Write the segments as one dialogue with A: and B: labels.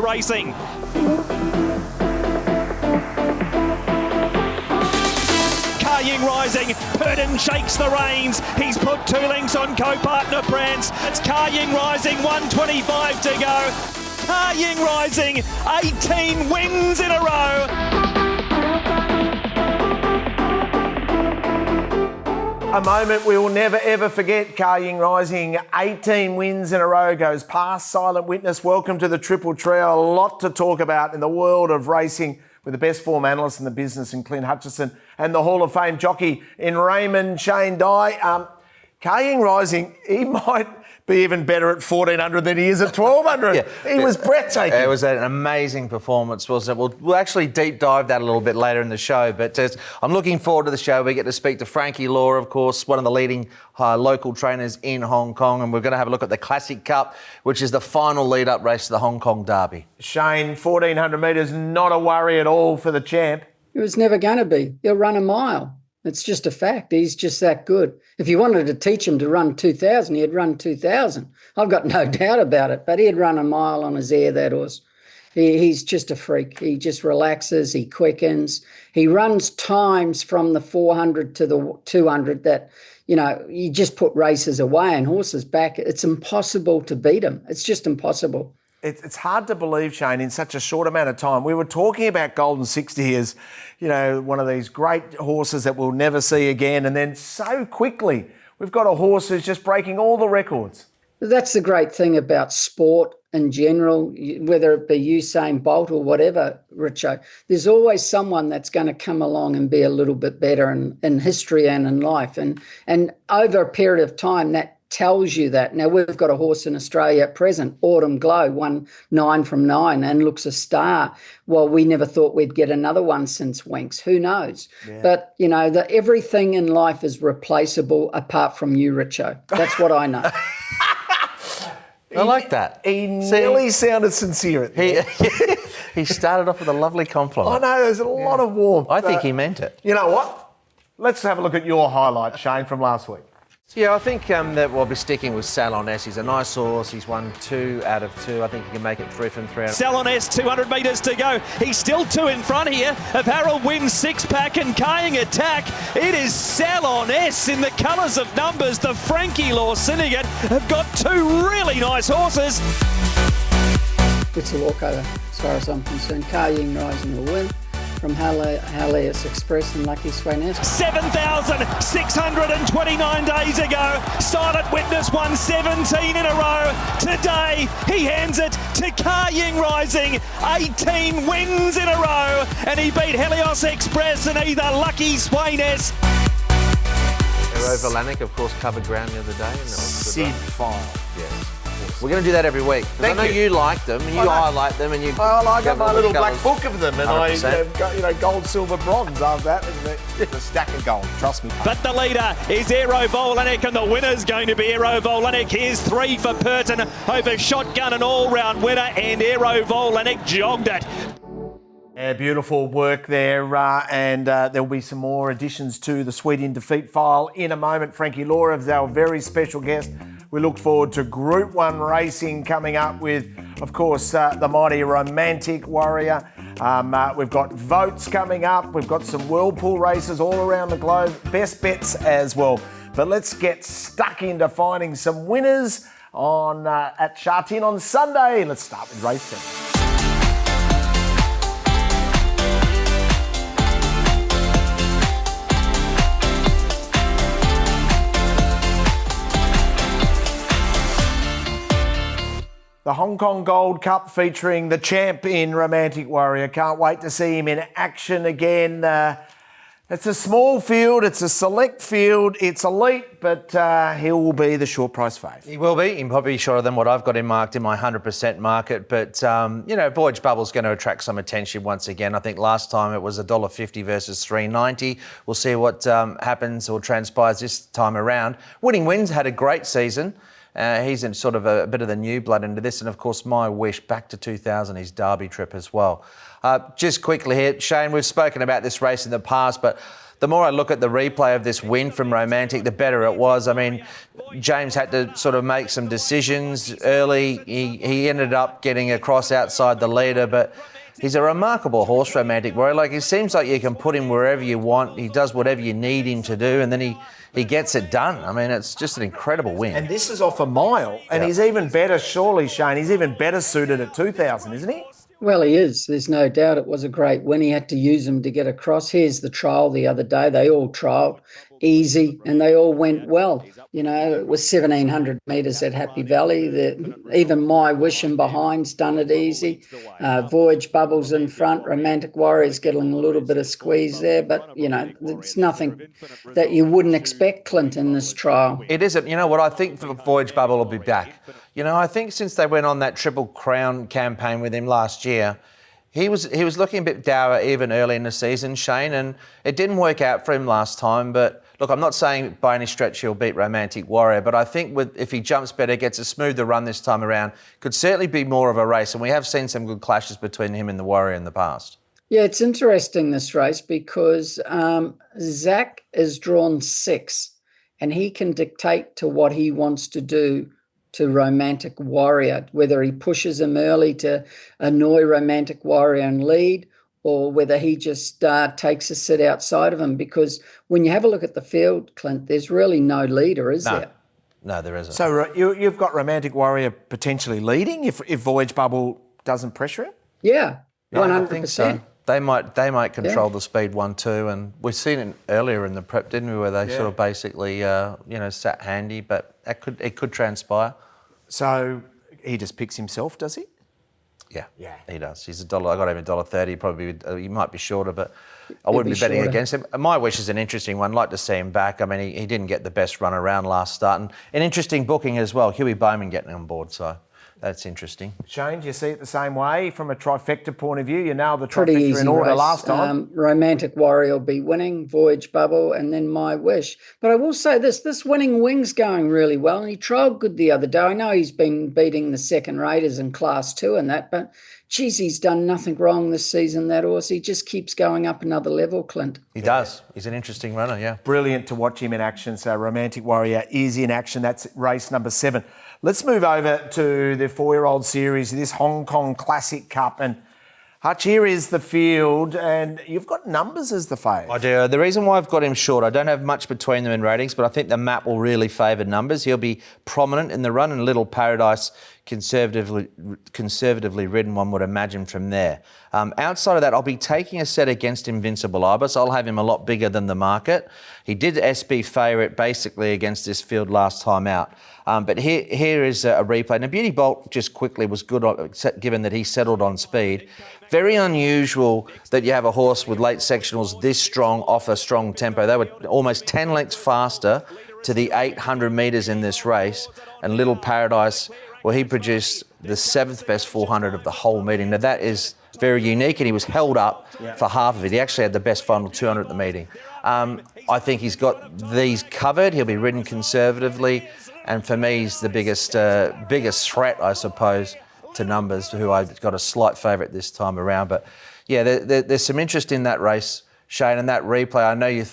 A: racing. KA YING Rising, Purton shakes the reins. He's put 2 lengths on co-partner Prance. It's KA YING Rising, 1:25 to go. KA YING Rising, 18 wins in a row.
B: A moment we will never ever forget. KA YING Rising, 18 wins in a row, goes past Silent Witness. Welcome to the Triple Trio. A lot to talk about in the world of racing with the best form analyst in the business in Clint Hutchison and the Hall of Fame jockey in Raymond Shane Dye. KA YING Rising, he might be even better at 1,400 than he is at 1,200. He was breathtaking.
C: It was an amazing performance, wasn't it? We'll actually deep dive that a little bit later in the show, but I'm looking forward to the show. We get to speak to Frankie Lor, of course, one of the leading local trainers in Hong Kong, and we're going to have a look at the Classic Cup, which is the final lead-up race to the Hong Kong Derby.
B: Shane, 1,400 metres, not a worry at all for the champ.
D: It was never going to be. He'll run a mile. It's just a fact. He's just that good. If you wanted to teach him to run 2,000, he'd run 2,000. I've got no doubt about it, but he'd run a mile on his air, that horse. He's just a freak. He just relaxes, he quickens. He runs times from the 400 to the 200 that, you know, you just put races away and horses back. It's impossible to beat him. It's just impossible.
B: It's hard to believe, Shane, in such a short amount of time. We were talking about Golden 60 as, you know, one of these great horses that we'll never see again. And then so quickly, we've got a horse who's just breaking all the records.
D: That's the great thing about sport in general, whether it be Usain Bolt or whatever, Richo. There's always someone that's going to come along and be a little bit better in history and in life. And over a period of time, that tells you that. Now, we've got a horse in Australia at present, Autumn Glow, won 9 from 9 and looks a star. Well, we never thought we'd get another one since Winks. Who knows? Yeah. But, you know, everything in life is replaceable apart from you, Richo. That's what I know.
C: I like that.
B: He nearly sounded sincere at the end.
C: He started off with a lovely compliment.
B: I know, there's a lot of warmth.
C: I think he meant it.
B: You know what? Let's have a look at your highlight, Shane, from last week.
C: Yeah, I think that we'll be sticking with Salon S. He's a nice horse. He's won 2 out of 2. I think he can make it 3 from 3 out of 2.
A: Salon S, 200 metres to go. He's still 2 in front here of Harold Wynn's 6-pack and KA YING Attack. It is Salon S in the colours of numbers. The Frankie Lor syndicate have got 2 really nice horses.
D: It's a walkover as far as I'm concerned. KA YING Rising will win from HUTCHI'S Express and Lucky Swain S.
A: 7,629 days ago, Silent Witness won 17 in a row. Today, he hands it to KA YING Rising. 18 wins in a row, and he beat Helios Express and either Lucky Swain S.
C: Aero of course, covered ground the other day. And that was
B: Sid File.
C: Yes. We're going to do that every week. I know you like them, and you highlight them, and you.
B: I got my little black book of them, and
C: 100%.
B: I got, gold, silver, bronze. After that, it's a stack of gold. Trust me.
A: But the leader is Aero Volanik, and the winner's going to be Aero Volanik. Here's 3 for Purton over Shotgun, an all-round winner, and Aero Volanik jogged it.
B: Yeah, beautiful work there, and there'll be some more additions to the Sweet in Defeat file in a moment. Frankie Lor is our very special guest. We look forward to Group 1 racing coming up with, of course, the mighty Romantic Warrior. We've got votes coming up. We've got some whirlpool races all around the globe. Best bets as well. But let's get stuck into finding some winners on at Sha Tin on Sunday. Let's start with race 7. The Hong Kong Gold Cup featuring the champ in Romantic Warrior. Can't wait to see him in action again. It's a small field, it's a select field, it's elite, but he will be the short price fave.
C: He will be. He'll probably be shorter than what I've got him marked in my 100% market. But, you know, Voyage Bubble's going to attract some attention once again. I think last time it was $1.50 versus $3.90. We'll see what happens or transpires this time around. Winning Wins had a great season. He's in sort of a bit of the new blood into this. And, of course, My Wish, back to 2000, his Derby trip as well. Just quickly here, Shane, we've spoken about this race in the past, but the more I look at the replay of this win from Romantic, the better it was. I mean, James had to sort of make some decisions early. He ended up getting across outside the leader, but he's a remarkable horse, Romantic Warrior. Like, it seems like you can put him wherever you want. He does whatever you need him to do, and then he gets it done. I mean, it's just an incredible win.
B: And this is off a mile, and he's even better, surely, Shane. He's even better suited at 2,000, isn't he?
D: Well, he is. There's no doubt it was a great win. He had to use them to get across. Here's the trial the other day. They all trialled easy and they all went well. You know, it was 1,700 metres at Happy Valley. Even My Wish and Behind's done it easy. Voyage Bubbles in front. Romantic Warrior's getting a little bit of squeeze there. But, you know, it's nothing that you wouldn't expect, Clint, in this trial.
C: It isn't. You know what? I think the Voyage Bubble will be back. You know, I think since they went on that Triple Crown campaign with him last year, he was looking a bit dour even early in the season, Shane, and it didn't work out for him last time. But look, I'm not saying by any stretch he'll beat Romantic Warrior, but I think if he jumps better, gets a smoother run this time around, could certainly be more of a race. And we have seen some good clashes between him and the Warrior in the past.
D: Yeah, it's interesting, this race, because Zach is drawn 6 and he can dictate to what he wants to do to Romantic Warrior, whether he pushes him early to annoy Romantic Warrior and lead, or whether he just takes a sit outside of him. Because when you have a look at the field, Clint, there's really no leader, is there?
C: No, there isn't.
B: So you've got Romantic Warrior potentially leading if Voyage Bubble doesn't pressure him?
D: Yeah, 100%.
C: I think so. They might control the speed 1-2, and we've seen it earlier in the prep, didn't we, where they sort of basically sat handy, but it could transpire.
B: So he just picks himself, does he?
C: Yeah, he does. He's $1. I got him $1.30. Probably he might be shorter, but I wouldn't be betting against him. My Wish is an interesting one. I'd like to see him back. I mean, he didn't get the best run around last start, and an interesting booking as well. Huey Bowman getting on board, so that's interesting.
B: Shane, do you see it the same way from a trifecta point of view? You nailed the
D: Pretty
B: trifecta
D: easy
B: in order
D: race.
B: last time.
D: Romantic Warrior will be winning, Voyage Bubble, and then My Wish. But I will say this winning wing's going really well, and he trialled good the other day. I know he's been beating the second raters in Class 2 and that, but geez, he's done nothing wrong this season, that horse. He just keeps going up another level, Clint.
C: He does. He's an interesting runner, yeah.
B: Brilliant to watch him in action. So Romantic Warrior is in action. That's race number 7. Let's move over to the 4-year-old series, this Hong Kong Classic Cup. And Hutch, here is the field, and you've got Numbers as the fave.
C: I do. The reason why I've got him short, I don't have much between them in ratings, but I think the map will really favour Numbers. He'll be prominent in the run, and Little Paradise conservatively ridden, one would imagine, from there. Outside of that, I'll be taking a set against Invincible Ibis. I'll have him a lot bigger than the market. He did SB favourite basically against this field last time out. But here is a replay. Now, Beauty Bolt just quickly was good, given that he settled on speed. Very unusual that you have a horse with late sectionals this strong, off a strong tempo. They were almost 10 lengths faster to the 800 metres in this race. And Little Paradise, well, he produced the 7th best 400 of the whole meeting. Now, that is very unique, and he was held up for half of it. He actually had the best final 200 at the meeting. I think he's got these covered. He'll be ridden conservatively. And for me, he's the biggest threat, I suppose, to Numbers, who I've got a slight favourite this time around. But yeah, there's some interest in that race, Shane, and that replay. I know you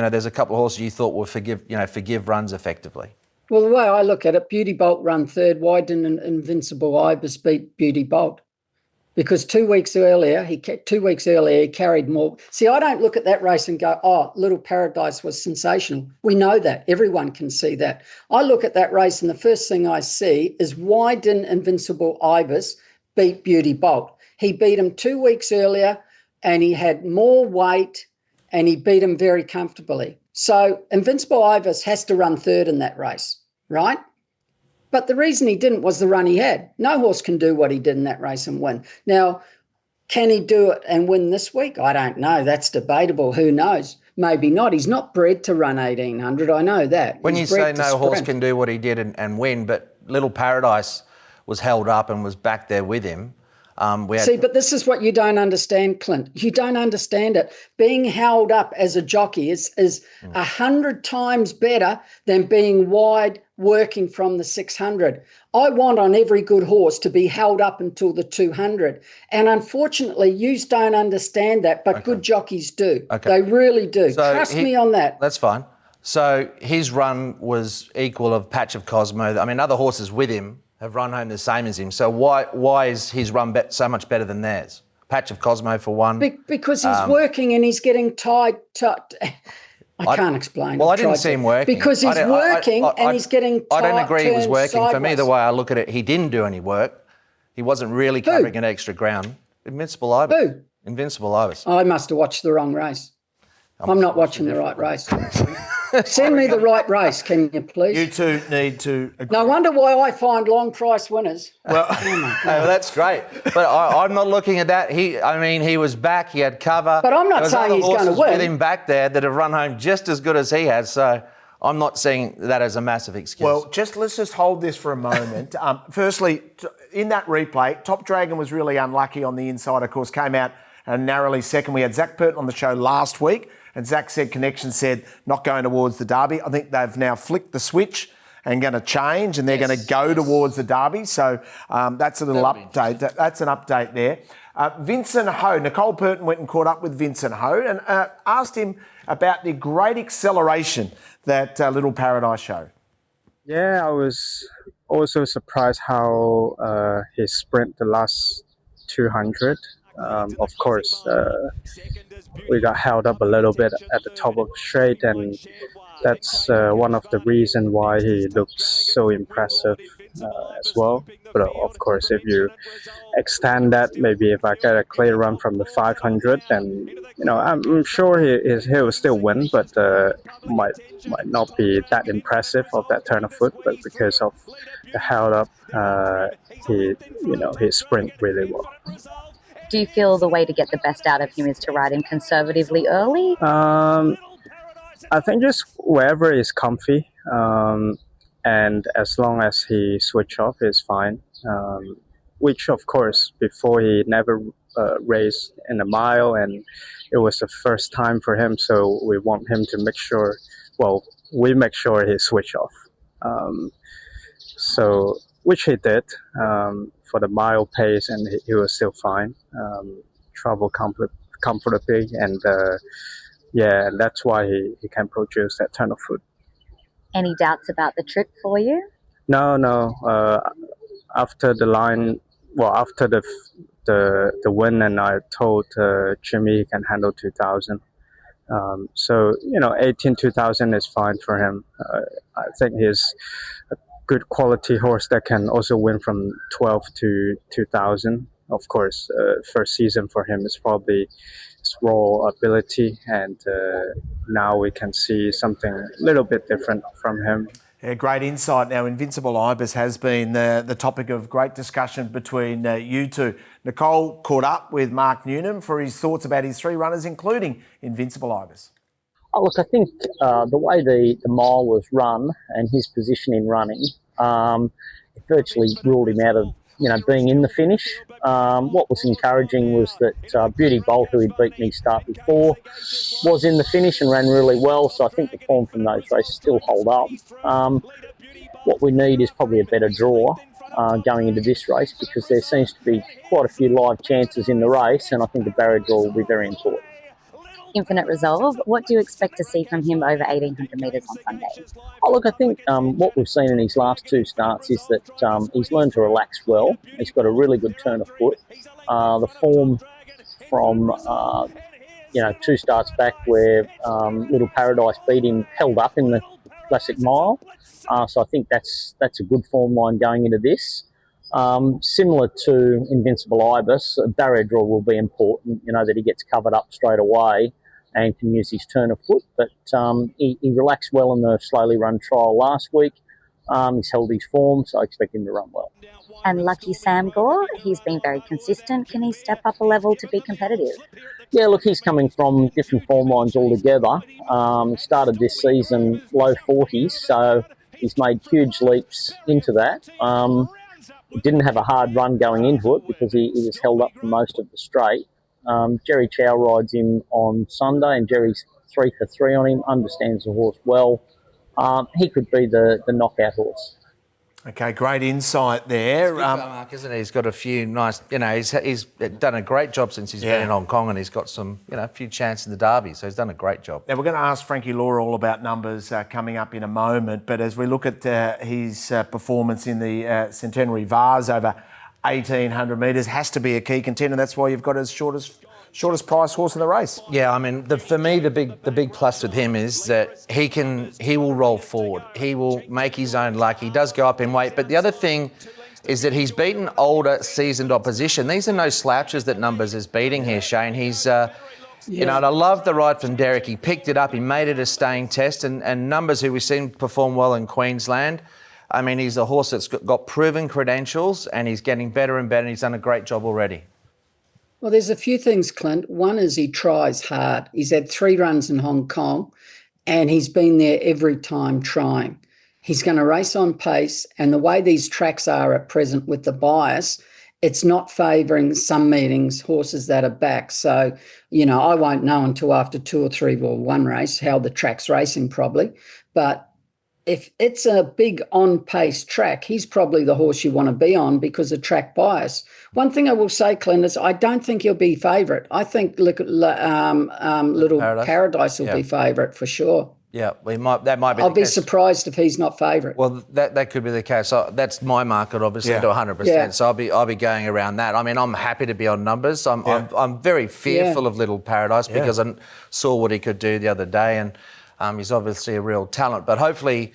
C: know there's a couple of horses you thought will forgive runs effectively.
D: Well, the way I look at it, Beauty Bolt run 3rd. Why didn't Invincible Ibis beat Beauty Bolt? Because 2 weeks earlier, he carried more. See, I don't look at that race and go, oh, Little Paradise was sensational. We know that. Everyone can see that. I look at that race and the first thing I see is, why didn't Invincible Ibis beat Beauty Bolt? He beat him 2 weeks earlier and he had more weight and he beat him very comfortably. So Invincible Ibis has to run 3rd in that race, right? But the reason he didn't was the run he had. No horse can do what he did in that race and win. Now, can he do it and win this week? I don't know. That's debatable. Who knows? Maybe not. He's not bred to run 1,800. I know that.
C: When you say no horse can do what he did and win, but Little Paradise was held up and was back there with him.
D: See, but this is what you don't understand, Clint. You don't understand it. Being held up as a jockey is 100 times better than being wide working from the 600. I want on every good horse to be held up until the 200. And unfortunately, you don't understand that, but good jockeys do. They really do. So trust me on that.
C: That's fine. So his run was equal of Patch of Cosmo. I mean, other horses with him have run home the same as him. So why is his run so much better than theirs? Patch of Cosmo for one.
D: Because he's working and he's getting tied. I can't explain.
C: Well, I didn't see him working.
D: Because he's working and he's getting tight.
C: I don't agree he was working.
D: Sideways.
C: For me, the way I look at it, he didn't do any work. He wasn't really covering an extra ground. Invincible Ibis.
D: Who?
C: Invincible Ibis.
D: I must have watched the wrong race. I'm not watching the right race. Send me the right race, can you please?
B: You two need to agree.
D: No wonder why I find long price winners.
B: Well,
C: well, that's great. But I'm not looking at that. He was back. He had cover.
D: But I'm not saying he's going to win.
C: With him back there that have run home just as good as he has. So I'm not seeing that as a massive excuse.
B: Well, let's just hold this for a moment. Firstly, in that replay, Top Dragon was really unlucky on the inside, of course, came out narrowly second. We had Zach Purton on the show last week. And Zach said, Connection said, not going towards the Derby. I think they've now flicked the switch and going to change, and they're going to go towards the Derby. So that's a little update. That's an update there. Vincent Ho, Nicole Purton went and caught up with Vincent Ho and asked him about the great acceleration that Little Paradise showed.
E: Yeah, I was also surprised how he sprint the last 200. Of course, we got held up a little bit at the top of the straight, and that's one of the reasons why he looks so impressive as well. But of course, if you extend that, maybe if I get a clear run from the 500, then I'm sure he will still win, but might not be that impressive of that turn of foot. But because of the held up, he sprint really well.
F: Do you feel the way to get the best out of him is to ride him conservatively early?
E: I think just wherever is comfy, and as long as he switch off is fine. Which of course before he never raced in a mile, and it was the first time for him. So we want him to make sure. Well, we make sure he switch off. So which he did. For the mile pace, and he was still fine. Travel comfortably, and that's why he can produce that turn of foot.
F: Any doubts about the trip for you?
E: No. After the line, after the win, and I told Jimmy he can handle 2,000. So 18,000 is fine for him. I think he's a good quality horse that can also win from 12 to 2,000. Of course, first season for him is probably his raw ability, and now we can see something a little bit different from him.
B: Yeah, great insight. Now, Invincible Ibis has been the topic of great discussion between you two. Nicole caught up with Mark Newnham for his thoughts about his three runners, including Invincible Ibis.
G: Oh, look, I think the way the mile was run and his position in running, it virtually ruled him out of being in the finish. What was encouraging was that Beauty Bolt, who he'd beaten his start before, was in the finish and ran really well. So I think the form from those races still hold up. What we need is probably a better draw going into this race, because there seems to be quite a few live chances in the race, and I think the barrier draw will be very important.
F: Infinite Resolve, what do you expect to see from him over 1,800 metres on Sunday?
G: Oh, look, I think what we've seen in his last two starts is that he's learned to relax well. He's got a really good turn of foot. The form from, two starts back where Little Paradise beat him, held up in the Classic Mile. So I think that's a good form line going into this. Similar to Invincible Ibis, barrier draw will be important, that he gets covered up straight away and can use his turn of foot. But he relaxed well in the slowly run trial last week. He's held his form, so I expect him to run well.
F: And Lucky Sam Gore, he's been very consistent. Can he step up a level to be competitive?
G: Yeah, look, he's coming from different form lines altogether. Started this season low 40s, so he's made huge leaps into that. He didn't have a hard run going into it because he was held up for most of the straight. Jerry Chow rides him on Sunday, and Jerry's 3 for 3 on him, understands the horse well. He could be the knockout horse.
B: Okay, great insight there.
C: Mark, isn't he? He's got a few nice, he's done a great job since he's been in Hong Kong, and he's got some, a few chances in the Derby, so he's done a great job.
B: Now, we're going to ask Frankie Lor all about numbers coming up in a moment, but as we look at his performance in the Centenary Vase over 1,800 metres, has to be a key contender. That's why you've got his shortest price horse in the race.
C: Yeah, I mean, for me, the big plus with him is that he will roll forward. He will make his own luck. He does go up in weight. But the other thing is that he's beaten older, seasoned opposition. These are no slouches that Numbers is beating here, Shane. He's, and I love the ride from Derek. He picked it up. He made it a staying test. And Numbers, who we've seen perform well in Queensland, I mean, he's a horse that's got proven credentials, and he's getting better and better, and he's done a great job already.
D: Well, there's a few things, Clint. One is he tries hard. He's had 3 runs in Hong Kong, and he's been there every time trying. He's going to race on pace, and the way these tracks are at present with the bias, it's not favouring some meetings horses that are back. So, I won't know until after 2 or 3 or 1 race how the track's racing probably. But if it's a big on-pace track, he's probably the horse you want to be on because of track bias. One thing I will say, Clint, is I don't think he'll be favourite. I think Little Paradise will be favourite for sure.
C: Yeah, that might be
D: I'll
C: the
D: be
C: case.
D: surprised if he's not favourite.
C: Well, that could be the case. So that's my market, obviously, to 100%.
D: Yeah.
C: So I'll be going around that. I mean, I'm happy to be on Numbers. I'm very fearful of Little Paradise because I saw what he could do the other day, and he's obviously a real talent. But hopefully,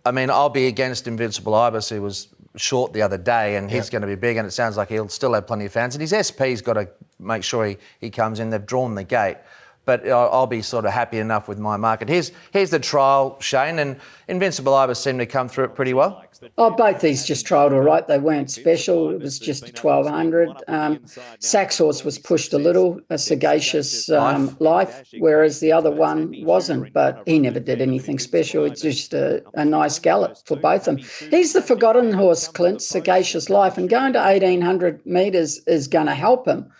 C: I mean, I'll be against Invincible Ibis, who was short the other day, and he's going to be big, and it sounds like he'll still have plenty of fans. And his SP's got to make sure he comes in. They've drawn the gate. But I'll be sort of happy enough with my market. Here's the trial, Shane, and Invincible Ibis seemed to come through it pretty well.
D: Oh, both these just trialled all right. They weren't special. It was just 1,200. Sax Horse was pushed a little, a Sagacious Life, whereas the other one wasn't, but he never did anything special. It's just a nice gallop for both of them. He's the forgotten horse, Clint, Sagacious Life, and going to 1,800 metres is going to help him.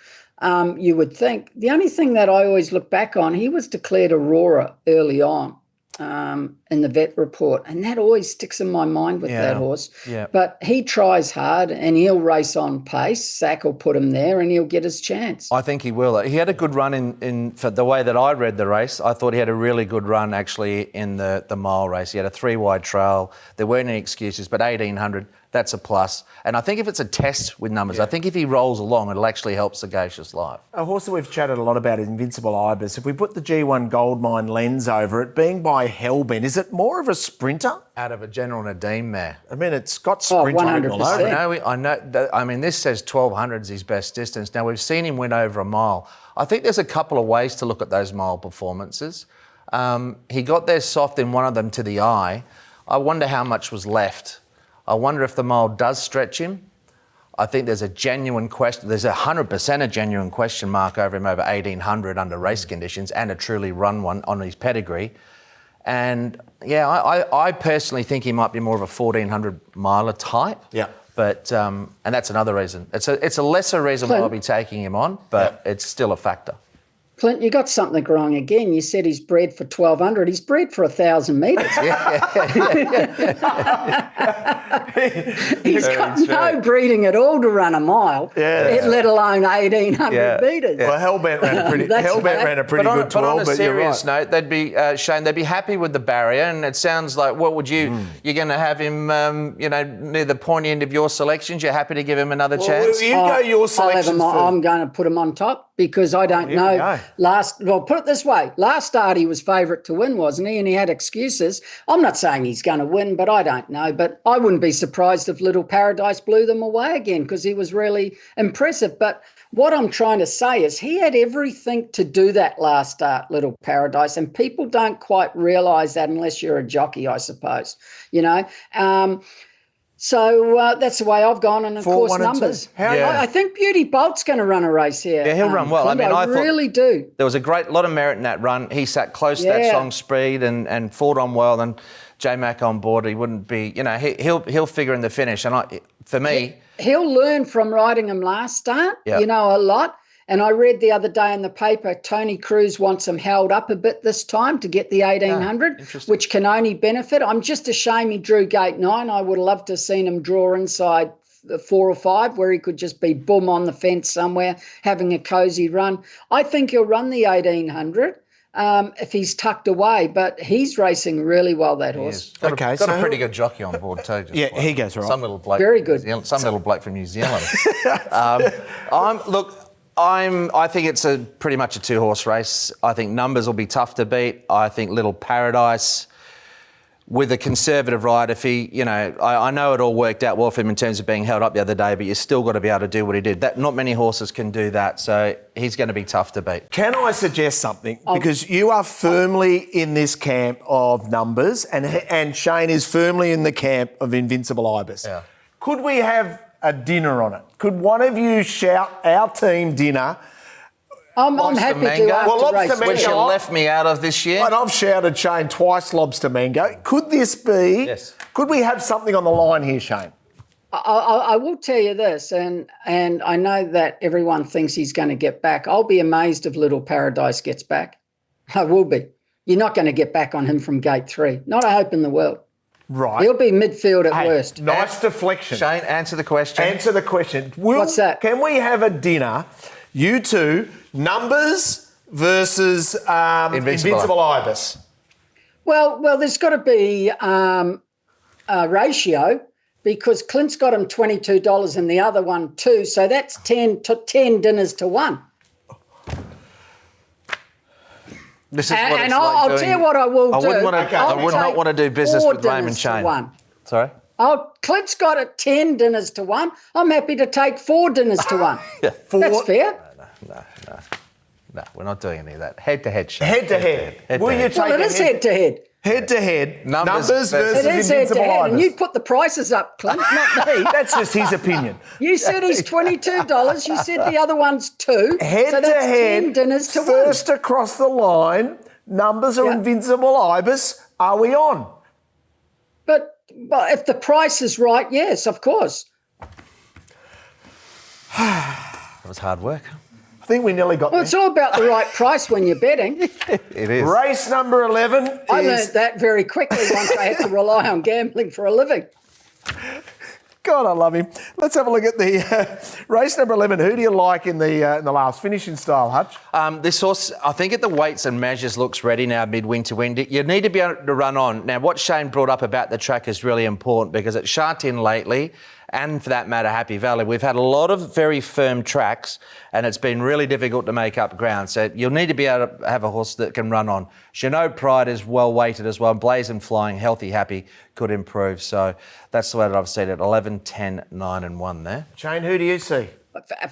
D: You would think. The only thing that I always look back on, he was declared Aurora early on in the vet report, and that always sticks in my mind with that horse. Yeah. But he tries hard, and he'll race on pace. Sack will put him there, and he'll get his chance.
C: I think he will. He had a good run in for the way that I read the race. I thought he had a really good run actually in the mile race. He had a 3-wide trail. There weren't any excuses, but 1,800. That's a plus. And I think if it's a test with Numbers, I think if he rolls along, it'll actually help Sagacious Life.
B: A horse that we've chatted a lot about is Invincible Ibis. If we put the G1 Goldmine lens over it, being by Hellbent, is it more of a sprinter?
C: Out of a General Nadeem mare.
B: I mean, it's got sprinter written all over it.
C: I know. I mean, this says 1,200 is his best distance. Now, we've seen him win over a mile. I think there's a couple of ways to look at those mile performances. He got there soft in one of them to the eye. I wonder how much was left. I wonder if the mile does stretch him. I think there's a genuine question. There's 100% a genuine question mark over him over 1,800 under race conditions and a truly run one on his pedigree. And yeah, I personally think he might be more of a 1,400 miler type.
B: Yeah.
C: But and that's another reason. It's a lesser reason why I'll be taking him on, but it's still a factor.
D: Clint, you got something wrong again. You said he's bred for 1,200. He's bred for 1,000 metres. He's got no breeding at all to run a mile, let alone 1,800 metres.
B: Well, Hellbent ran a pretty good 12,
C: but on a
B: but
C: serious
B: you're right.
C: note, they'd be Shane. They'd be happy with the barrier, and it sounds like what would you? You're going to have him, near the pointy end of your selections. You're happy to give him another chance.
B: You go your selections.
D: I'm going to put him on top because I don't know. Put it this way. Last start he was favourite to win, wasn't he? And he had excuses. I'm not saying he's going to win, but I don't know. But I wouldn't be surprised if Little Paradise blew them away again because he was really impressive. But what I'm trying to say is he had everything to do that last start, Little Paradise, and people don't quite realise that unless you're a jockey, I suppose. So that's the way I've gone, and of course Numbers. I think Beauty Bolt's going to run a race here.
C: Yeah, he'll run well.
D: Clint, I really do.
C: There was a lot of merit in that run. He sat close to that song speed and fought on well. And J-Mac on board, he wouldn't be, he'll figure in the finish. And for me...
D: He'll learn from riding him last start, a lot. And I read the other day in the paper, Tony Cruz wants him held up a bit this time to get the 1800, which can only benefit. I'm just ashamed he drew gate 9. I would have loved to have seen him draw inside 4 or 5 where he could just be boom on the fence somewhere having a cosy run. I think he'll run the 1800 if he's tucked away, but he's racing really well, that horse.
C: Got a pretty good jockey on board too.
B: He goes right.
C: Some little bloke.
D: Very good.
C: Some little bloke from New Zealand. I think it's pretty much a 2-horse race. I think Numbers will be tough to beat. I think Little Paradise, with a conservative ride, if he, I know it all worked out well for him in terms of being held up the other day, but you still got to be able to do what he did. Not many horses can do that, so he's going to be tough to beat.
B: Can I suggest something? Because you are firmly in this camp of Numbers, and Shane is firmly in the camp of Invincible Ibis.
C: Yeah.
B: Could we have a dinner on it? Could one of you shout our team dinner?
D: I'm happy to after
B: Lobster
D: race.
C: Which you left me out of this year.
B: And I've shouted Shane twice Lobster Mango. Could this be...
C: Yes.
B: Could we have something on the line here, Shane?
D: I will tell you this, and I know that everyone thinks he's going to get back. I'll be amazed if Little Paradise gets back. I will be. You're not going to get back on him from gate 3. Not a hope in the world.
B: Right.
D: He'll be midfield at worst.
B: Nice deflection.
C: Shane, answer the question.
B: Answer the question.
D: What's that?
B: Can we have a dinner, you two, Numbers versus Invincible Ibis?
D: Well, there's got to be a ratio because Clint's got him $22 and the other one 2, so that's 10 dinners to 1.
C: This is what
D: And
C: it's
D: I'll
C: like
D: tell you what I will do.
C: I would not want to do business with Raymond Shane.
D: 1.
C: Sorry?
D: Clint's got it 10 dinners to 1. I'm happy to take 4 dinners to 1. That's fair.
C: No, we're not doing any of that. Head-to-head, Shane.
B: Head-to-head. Will you take
D: Well, it is head-to-head.
B: Head-to-head. Numbers versus
D: It is
B: Invincible
D: head-to-head, and
B: Ibis.
D: you put the prices up, Clint, not me.
B: That's just his opinion.
D: You said he's $22. You said the other one's 2.
B: Head
D: so
B: to
D: that's
B: head,
D: 10 dinners to 1.
B: first across the line, Numbers or Invincible Ibis, are we on?
D: But if the price is right, yes, of course.
C: That was hard work.
B: I think we nearly got
D: Well,
B: there.
D: it's all about the right price when you're betting.
C: It is.
B: Race number 11
D: I
B: is...
D: learned that very quickly once I had to rely on gambling for a living.
B: God, I love him. Let's have a look at the race number 11. Who do you like in the last finishing style, Hutch?
C: This horse, I think at the weights and measures, looks ready now, mid-wing to win. You need to be able to run on. Now, what Shane brought up about the track is really important because at Sha Tin lately, and for that matter, Happy Valley, we've had a lot of very firm tracks and it's been really difficult to make up ground. So you'll need to be able to have a horse that can run on. Jeanneau Pride is well weighted as well. Blazing Flying, Healthy Happy could improve. So that's the way that I've seen it. 11, 10, 9 and 1 there.
B: Shane, who do you see?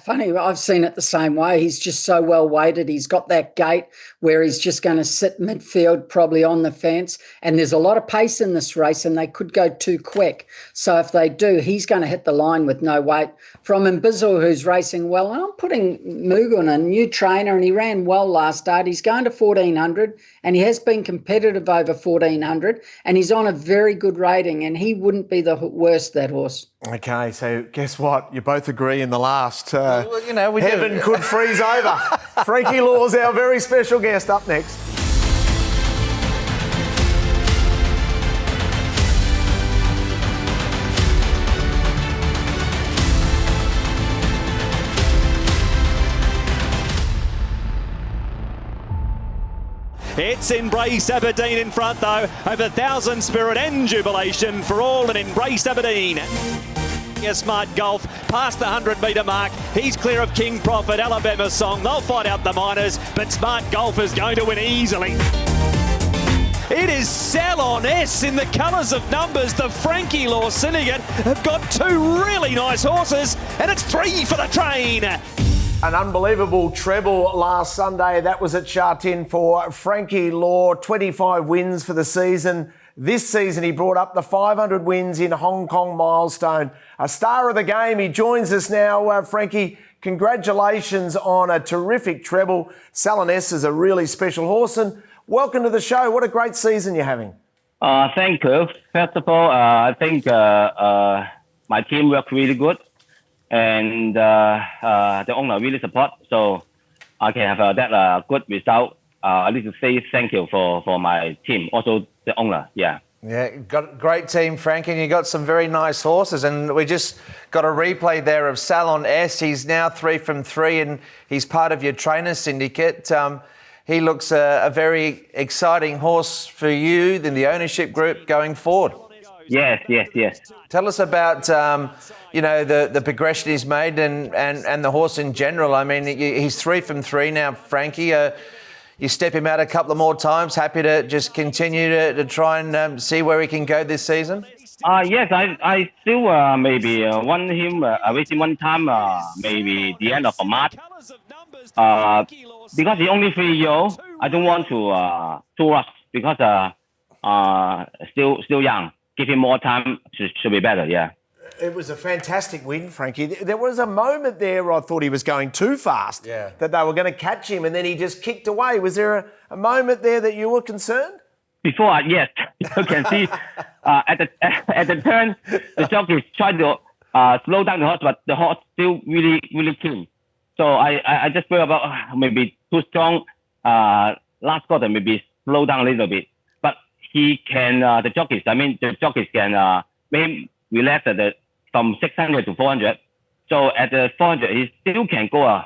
D: Funny, I've seen it the same way. He's just so well weighted. He's got that gait where he's just going to sit midfield, probably on the fence. And there's a lot of pace in this race and they could go too quick. So if they do, he's going to hit the line with no weight. From Mbizzle, who's racing well, and I'm putting Mugun, a new trainer, and he ran well last start. He's going to 1,400 and he has been competitive over 1,400 and he's on a very good rating and he wouldn't be the worst, that horse.
B: Okay, so guess what? You both agree in the last.
C: We
B: heaven
C: do.
B: could freeze over. Frankie Lor's our very special guest up next.
A: It's Embrace Aberdeen in front though, over 1,000 spirit and jubilation for all in Embrace Aberdeen. Smart Golf past the 100-metre mark. He's clear of King Prophet, Alabama Song. They'll fight out the minors, but Smart Golf is going to win easily. It is Salon S in the colours of Numbers. The Frankie Lor Syndicate have got 2 really nice horses, and it's 3 for the train.
B: An unbelievable treble last Sunday. That was at Sha Tin for Frankie Lor. 25 wins for the season. This season, he brought up the 500 wins in Hong Kong milestone. A star of the game. He joins us now. Frankie, congratulations on a terrific treble. Salon S is a really special horse, and welcome to the show. What a great season you're having.
H: Thank you. First of all, I think my team worked really good, and the owner really support. So I can have that good result. I need to say thank you for my team, also the owner. Yeah.
C: Yeah, got a great team, Frank, and you got some very nice horses. And we just got a replay there of Salon S. He's now 3 from 3, and he's part of your trainer syndicate. He looks a very exciting horse for you in the ownership group going forward.
H: Yes.
C: Tell us about the progression he's made and the horse in general. I mean, he's 3 from 3 now, Frankie. You step him out a couple of more times. Happy to just continue to try and see where he can go this season?
H: Yes, I still maybe want him waiting one time, maybe the end of March. Because he's only 3 years old, I don't want to rush because still young. Give him more time, should be better, yeah.
B: It was a fantastic win, Frankie. There was a moment there I thought he was going too fast, that they were going to catch him, and then he just kicked away. Was there a moment there that you were concerned?
H: Before, yes. You can see at the turn, the jockey tried to slow down the horse, but the horse still really, really keen. So I just feel about maybe too strong. Last quarter, maybe slow down a little bit. But he can, the jockeys can maybe relax from 600 to 400. So at the 400, he still can go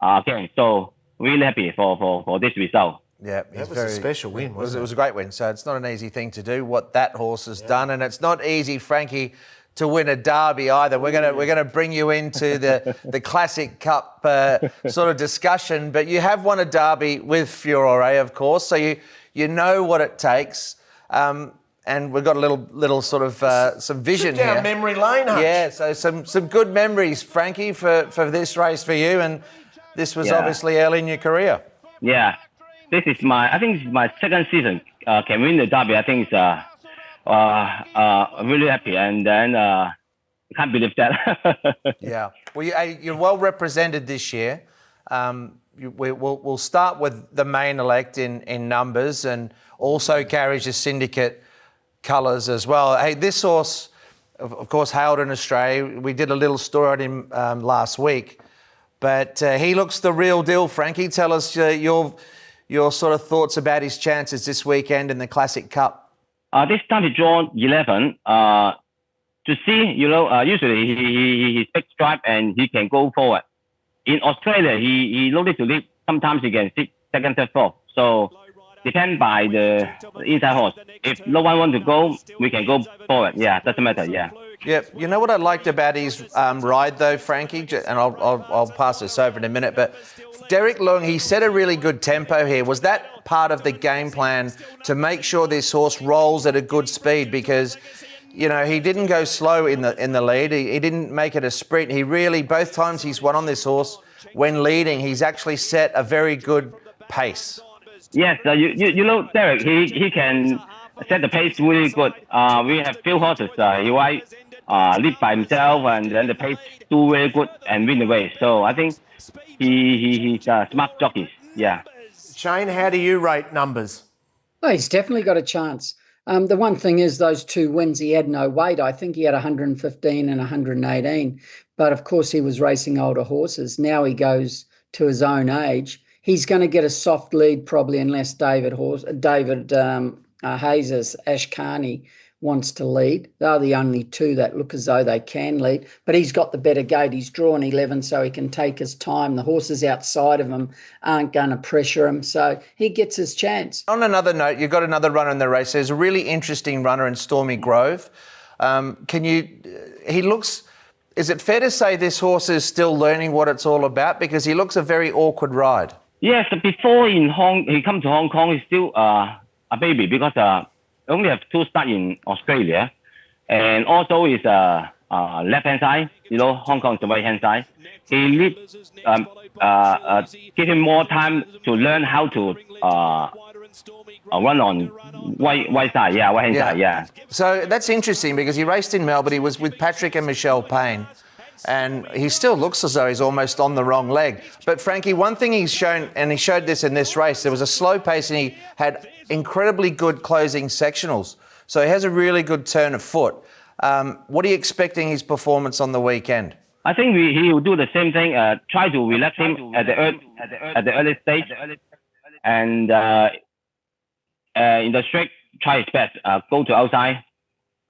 H: again. So really happy for this result.
C: Yeah,
B: that was a special win, wasn't it?
C: It was a great win. So it's not an easy thing to do what that horse has done, and it's not easy, Frankie, to win a derby either. We're gonna bring you into the Classic Cup sort of discussion, but you have won a derby with Furore, of course, so you know what it takes. And we've got a little sort of some vision
B: Sit down
C: here.
B: memory lane, Hutch.
C: Yeah, so some good memories, Frankie, for this race for you, and this was obviously early in your career.
H: Yeah, I think this is my second season. Can win the derby. I think it's really happy, and then I can't believe that.
C: Yeah, well, you're well represented this year. We'll start with the main elect in numbers, and also carries your syndicate colours as well. Hey, this horse, of course, hailed in Australia. We did a little story on him last week, but he looks the real deal. Frankie, tell us your sort of thoughts about his chances this weekend in the Classic Cup.
H: This time he drawn 11. To see, usually he's big stripe and he can go forward. In Australia, he no need to lead. Sometimes he can sit second, third, fourth. So depend by the inside horse. If no one want to go, we can go forward. Yeah, doesn't matter. Yeah.
C: Yeah, you know what I liked about his ride though, Frankie, and I'll pass this over in a minute, but Derek Leung, he set a really good tempo here. Was that part of the game plan to make sure this horse rolls at a good speed? Because, he didn't go slow in the lead. He didn't make it a sprint. He really, both times he's won on this horse, when leading, he's actually set a very good pace.
H: Yes, Derek, he can set the pace really good. We have few horses. He might lead by himself, and then the pace do very good and win the race. So I think he's smart jockey. Yeah.
B: Shane, how do you rate numbers?
D: Oh, he's definitely got a chance. The one thing is those 2 wins, he had no weight. I think he had 115 and 118. But of course, he was racing older horses. Now he goes to his own age. He's going to get a soft lead probably unless David Hayes' Ashkani wants to lead. They're the only 2 that look as though they can lead. But he's got the better gate. He's drawn 11 so he can take his time. The horses outside of him aren't going to pressure him. So he gets his chance.
C: On another note, you've got another runner in the race. There's a really interesting runner in Stormy Grove. Is it fair to say this horse is still learning what it's all about? Because he looks a very awkward ride.
H: Yes, before he come to Hong Kong, he's still a baby because only have 2 starts in Australia, and also is left-hand side. Hong Kong is the right-hand side. He needs give him more time to learn how to run on right side. Yeah, right-hand side. Yeah.
C: So that's interesting because he raced in Melbourne. He was with Patrick and Michelle Payne, and he still looks as though he's almost on the wrong leg. But Frankie, one thing he's shown, and he showed this in this race, there was a slow pace and he had incredibly good closing sectionals. So he has a really good turn of foot. What are you expecting his performance on the weekend?
H: I think he will do the same thing. Try to relax him at the early stage, and in the straight, try his best. Go to outside.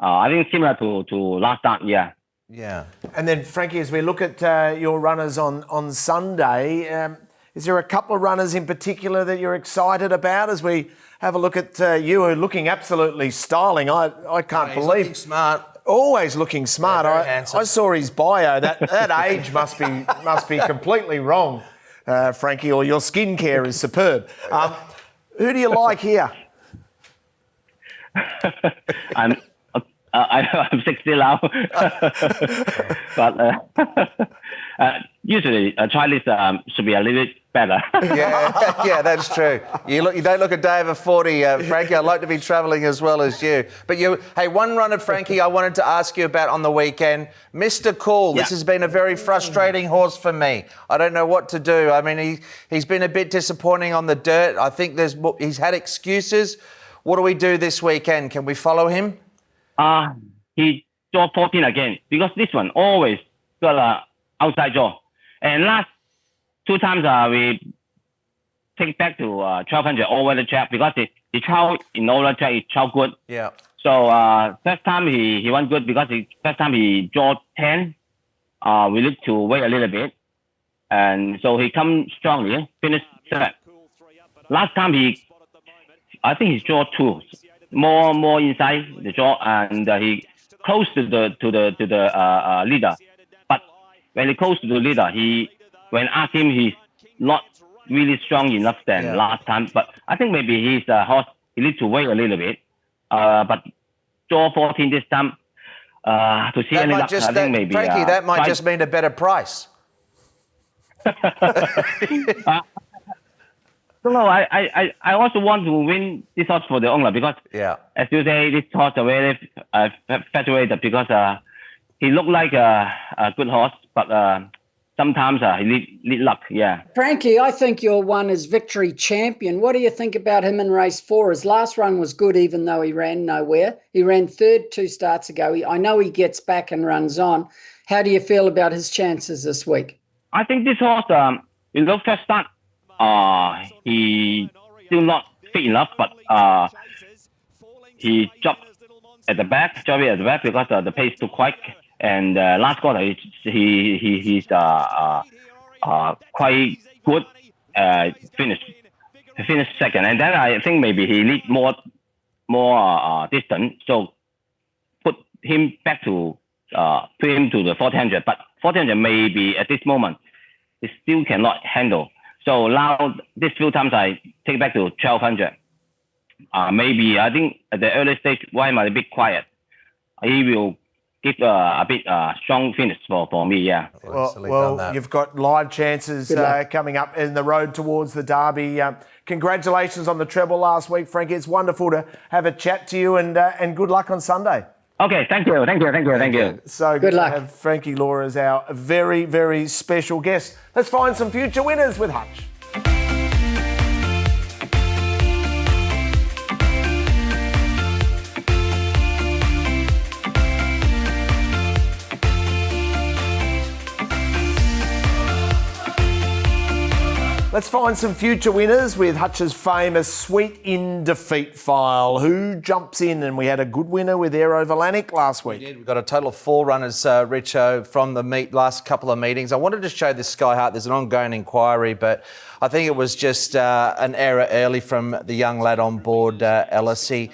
H: I think similar to last start. Yeah.
C: Yeah.
B: And then, Frankie, as we look at your runners on Sunday, is there a couple of runners in particular that you're excited about as we have a look at you looking absolutely styling? I can't believe.
C: Looking smart.
B: Always looking smart.
C: Yeah,
B: I saw his bio. That age must be completely wrong, Frankie, or your skincare is superb. Who do you like here?
H: I'm 60 now, but usually Chinese should be a little bit better.
C: Yeah, that's true. You don't look a day over 40, Frankie. I'd like to be travelling as well as you. But hey, one runner, Frankie, I wanted to ask you about on the weekend, Mr. Cool. Yeah. This has been a very frustrating horse for me. I don't know what to do. I mean, he's been a bit disappointing on the dirt. I think he's had excuses. What do we do this weekend? Can we follow him?
H: He draw 14 again because this one always got a outside draw. And last 2 times we take back to 1200 over the track because he trial in over the track, he trial good.
C: Yeah.
H: So first time he went good because first time he draw 10. We need to wait a little bit. And so he come strongly, finished 7. Last time I think he draw 2. More inside the draw, and he close to the leader. But when he close to the leader, when asked him, he's not really strong enough than last time. But I think maybe he's a horse. He needs to wait a little bit. But draw 14 this time. To see any luck, I think maybe
C: Frankie, that might just mean a better price.
H: No, I also want to win this horse for the owner because, as you say, this horse is very federated because he looked like a good horse, but sometimes he need luck. Yeah.
D: Frankie, I think your one is Victory Champion. What do you think about him in race 4? His last run was good, even though he ran nowhere. He ran 3rd 2 starts ago. I know he gets back and runs on. How do you feel about his chances this week?
H: I think this horse, in the first start, he still not fit enough, but he dropped at the back, because the pace too quick. And last quarter, he's quite good. Finished second, and then I think maybe he need more distance. So put him back to put him to the 1400, but 1400 maybe at this moment he still cannot handle. So now this few times I take back to 1200. Maybe I think at the early stage, why am I a bit quiet? He will give a bit strong finish for me. Yeah.
B: Well, you've got live chances coming up in the road towards the Derby. Congratulations on the treble last week, Frankie. It's wonderful to have a chat to you, and good luck on Sunday.
H: Okay, thank you.
B: So good luck. To have Frankie Lor as our very, very special guest. Let's find some future winners with Hutch. Let's find some future winners with Hutch's famous Sweet in Defeat file. Who jumps in? And we had a good winner with Aero Valanic last week.
C: We've got a total of 4 runners, Richo, from the last couple of meetings. I wanted to show this Sky Heart. There's an ongoing inquiry, but I think it was just an error early from the young lad on board, Ellisy.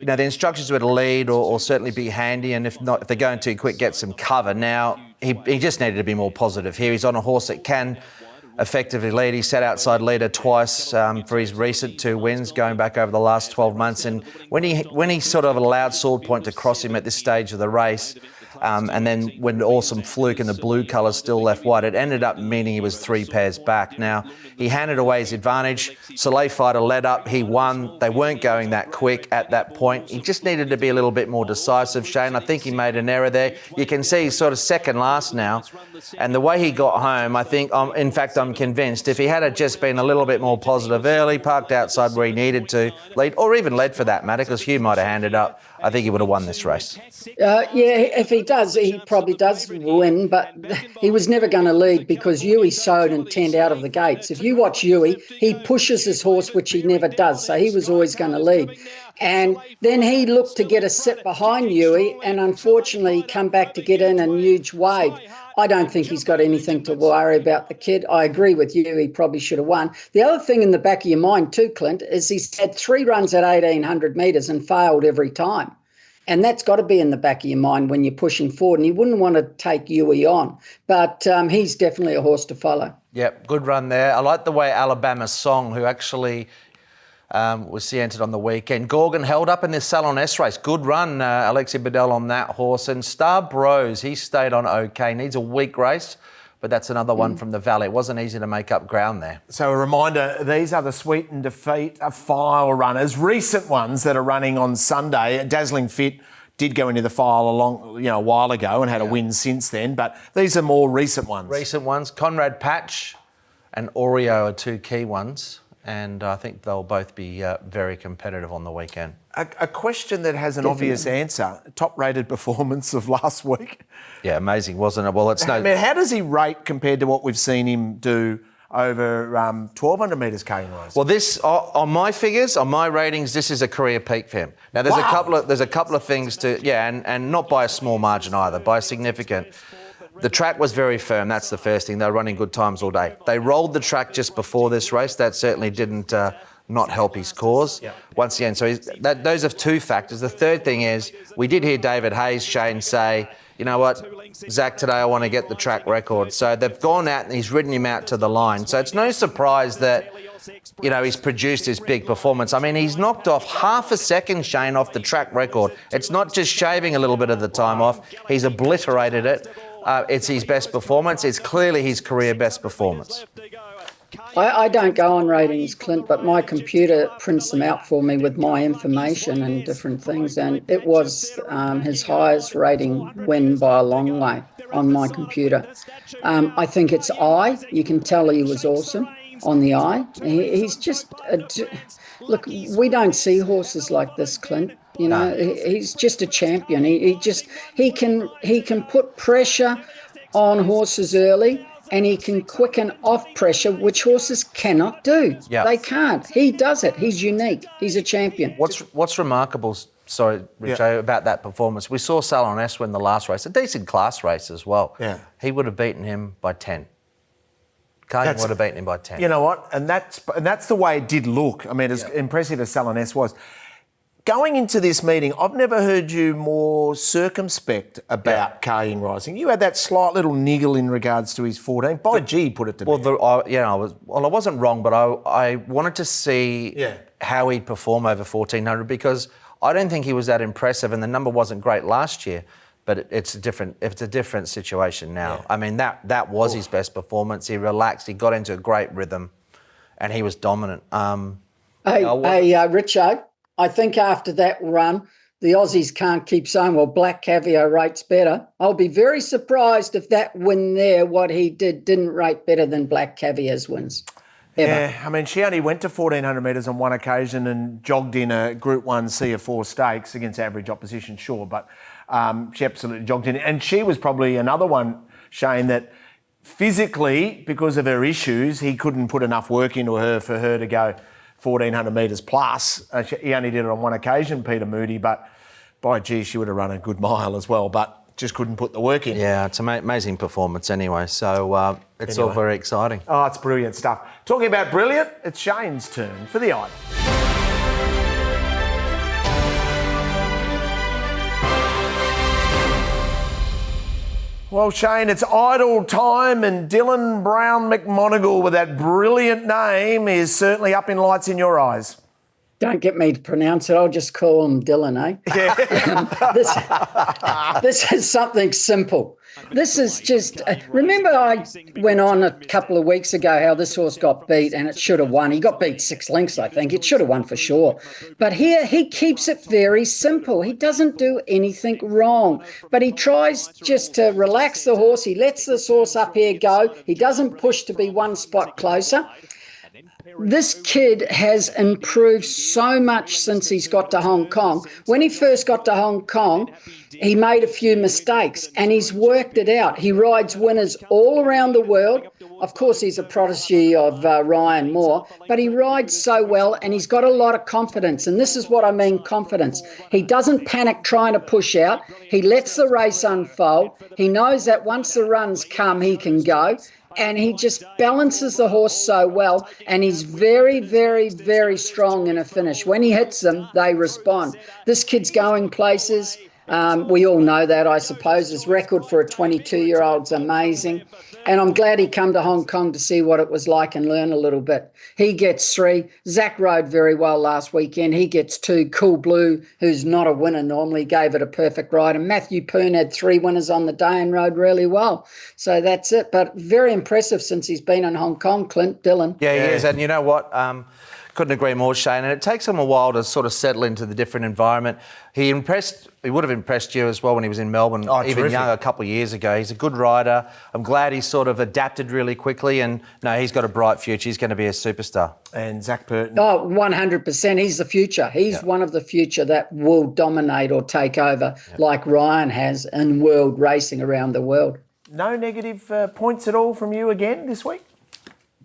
C: You know, the instructions were to lead or certainly be handy, and if they're going too quick, get some cover. Now, he just needed to be more positive here. He's on a horse that can effectively lead. He sat outside leader twice for his recent 2 wins going back over the last 12 months. And when he sort of allowed Sword Point to cross him at this stage of the race, and then when Awesome Fluke in the blue colours still left wide, it ended up meaning he was 3 pairs back. Now, he handed away his advantage. Soleil Fighter led up. He won. They weren't going that quick at that point. He just needed to be a little bit more decisive, Shane. I think he made an error there. You can see he's sort of second last now. And the way he got home, I think, in fact, I'm convinced if he had just been a little bit more positive early, parked outside where he needed to lead, or even led for that matter, because Hugh might have handed up, I think he would have won this race.
D: Yeah, if he does, he probably does win, but he was never going to lead because Yui sowed intent out of the gates. If you watch Yui, he pushes his horse, which he never does, so he was always going to lead. And then he looked to get a sit behind Yui, and unfortunately he come back to get in a huge wave. I don't think he's got anything to worry about, the kid. I agree with you, he probably should have won. The other thing in the back of your mind too, Clint, is he's had 3 runs at 1,800 metres and failed every time. And that's got to be in the back of your mind when you're pushing forward. And you wouldn't want to take Yui on. But he's definitely a horse to follow.
C: Yep, good run there. I like the way Alabama Song, who actually was entered on the weekend. Gorgon held up in this Salon S race. Good run, Alexi Bedell on that horse. And Star Bros, he stayed on okay. Needs a weak race, but that's another one from the Valley. It wasn't easy to make up ground there.
B: So a reminder, these are the Sweeten Defeat file runners, recent ones that are running on Sunday. Dazzling Fit did go into the file a while ago and had a win since then, but these are more recent ones.
C: Recent ones. Conrad Patch and Oreo are 2 key ones, and I think they'll both be very competitive on the weekend.
B: A question that has an obvious answer. Top-rated performance of last week.
C: Yeah, amazing, wasn't it? Well, it's no...
B: I mean, how does he rate compared to what we've seen him do over 1,200 metres K in race?
C: Well, this on my figures, on my ratings, this is a career peak for him. Now, there's a couple of things to and not by a small margin either, by a significant. The track was very firm. That's the first thing. They were running good times all day. They rolled the track just before this race. That certainly didn't not help his cause. Yep. Once again, so those are 2 factors. The third thing is we did hear David Hayes, Shane, say, you know what, Zach, today I want to get the track record. So they've gone out and he's ridden him out to the line. So it's no surprise that, he's produced this big performance. I mean, he's knocked off half a second, Shane, off the track record. It's not just shaving a little bit of the time off. He's obliterated it. It's his best performance. It's clearly his career best performance.
D: I don't go on ratings, Clint, but my computer prints them out for me with my information and different things, and it was his highest rating win by a long way on my computer. I think it's eye. You can tell he was awesome on the eye. He's just... Look, we don't see horses like this, Clint. He's just a champion. He can put pressure on horses early, and he can quicken off pressure, which horses cannot do. Yep. They can't. He does it. He's unique. He's a champion.
C: What's remarkable, sorry, Richo, about that performance, we saw Salon S win the last race, a decent class race as well. Yeah. He would have beaten him by 10. Ka Ying would have beaten him by 10.
B: You know what? And that's the way it did look. I mean, as impressive as Salon S was. Going into this meeting, I've never heard you more circumspect about KA YING Rising. You had that slight little niggle in regards to his 14. By G, put it to me.
C: I wasn't wrong, but I wanted to see how he'd perform over 1,400 because I don't think he was that impressive, and the number wasn't great last year. But it's a different situation now. Yeah. I mean, that was his best performance. He relaxed. He got into a great rhythm, and he was dominant.
D: Richo, I think after that run, the Aussies can't keep saying, well, Black Caviar rates better. I'll be very surprised if that win there, what he didn't rate better than Black Caviar's wins. Ever.
B: Yeah, I mean, she only went to 1,400 metres on one occasion and jogged in a Group 1 Sea of 4 stakes against average opposition, sure, but she absolutely jogged in. And she was probably another one, Shane, that physically, because of her issues, he couldn't put enough work into her for her to go 1,400 metres plus. He only did it on one occasion, Peter Moody, but by G, she would have run a good mile as well, but just couldn't put the work in.
C: Yeah, it's an amazing performance anyway, so it's all very exciting.
B: Oh, it's brilliant stuff. Talking about brilliant, it's Shane's turn for the item. Well, Shane, it's idle time, and Dylan Brown McMonagle with that brilliant name is certainly up in lights in your eyes.
D: Don't get me to pronounce it. I'll just call him Dylan, eh?
B: Yeah.
D: This is something simple. This is just... remember I went on a couple of weeks ago how this horse got beat and it should have won. He got beat 6 lengths, I think. It should have won for sure. But here he keeps it very simple. He doesn't do anything wrong. But he tries just to relax the horse. He lets this horse up here go. He doesn't push to be one spot closer. this kid has improved so much since he's got to Hong Kong. When he first got to Hong Kong, he made a few mistakes and he's worked it out. He rides winners all around the world. Of course, he's a protege of Ryan Moore, but he rides so well and he's got a lot of confidence. And this is what I mean, confidence. He doesn't panic trying to push out. He lets the race unfold. He knows that once the runs come, he can go. And he just balances the horse so well, and he's very, very, very strong in a finish. When he hits them, they respond. This kid's going places. We all know that, I suppose. His record for a 22-year-old's amazing. And I'm glad he come to Hong Kong to see what it was like and learn a little bit. He gets 3. Zach rode very well last weekend. He gets 2. Cool Blue, who's not a winner normally, gave it a perfect ride. And Matthew Purton had 3 winners on the day and rode really well. So that's it. But very impressive since he's been in Hong Kong, Clint Dillon.
C: Yeah, he is. And you know what? Couldn't agree more, Shane. And it takes him a while to sort of settle into the different environment. He would have impressed you as well when he was in Melbourne, even younger, a couple of years ago. He's a good rider. I'm glad he sort of adapted really quickly. And no, he's got a bright future. He's going to be a superstar.
B: And Zach Purton.
D: Oh, 100%. He's the future. He's one of the future that will dominate or take over like Ryan has in world racing around the world.
B: No negative points at all from you again this week?